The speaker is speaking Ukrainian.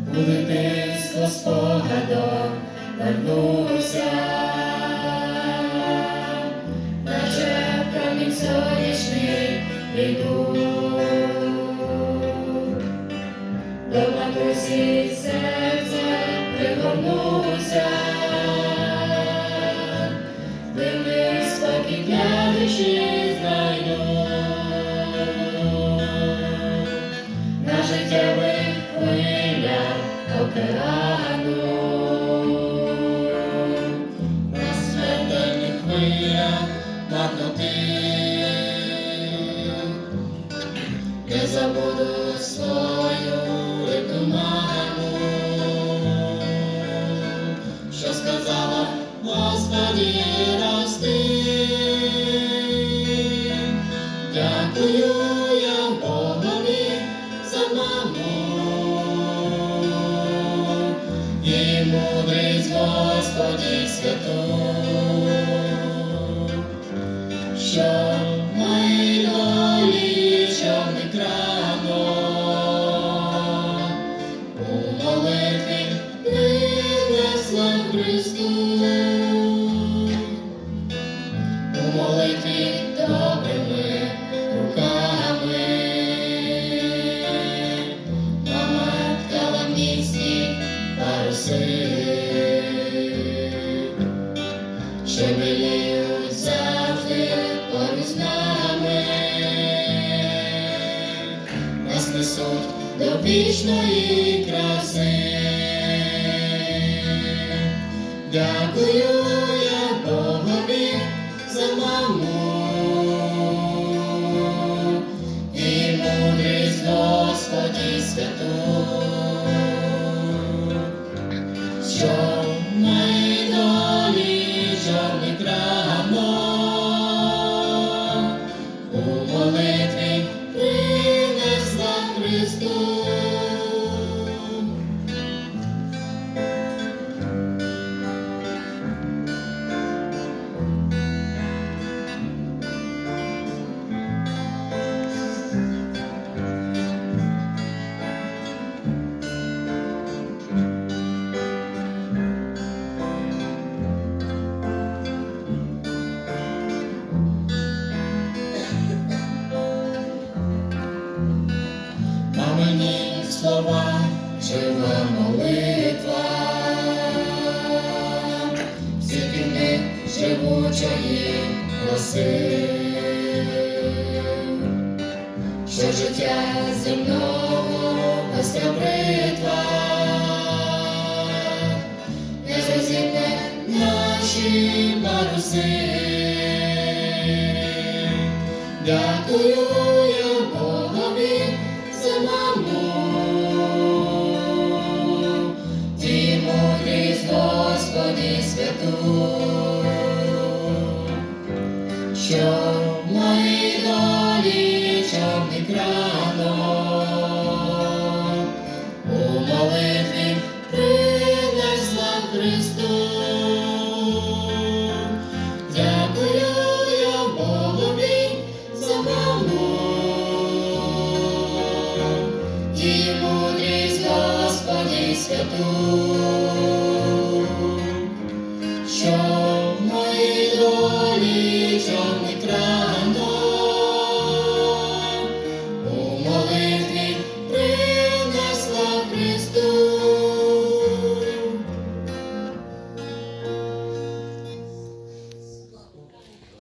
У дитинство спогадом вернуся, наче промінь сонячний йду. До матусі серце пригорнуся, дивний спокій для душі знайду. На життєвих хвилях океану, на смертельних хвилях марноти, не забуду свою рідну маму, що сказала: Господи, рости. Дякую я Богові за маму і мудрість Господі святу, що в моїй долі чорний крано у молитві принесла Христу, у молитві добрими руками. Мама ткала міцні паруси, що миліють завжди поруч з нами, нас несуть до вічної краси. Дякую я Богові за маму і мудрість Господі святу, що в моїй долі чорний крано у молитві принесла Христу. Мамині слова, жива молитва, стільки в них живучої краси, що життя земного гостя бритва не розібне наші паруси. Дякую я Богові за маму і мудрість Господі святу, що в моїй долі чорний крано у молитві принесла Христу. Дякую я Богові за маму і мудрість Господі святу, що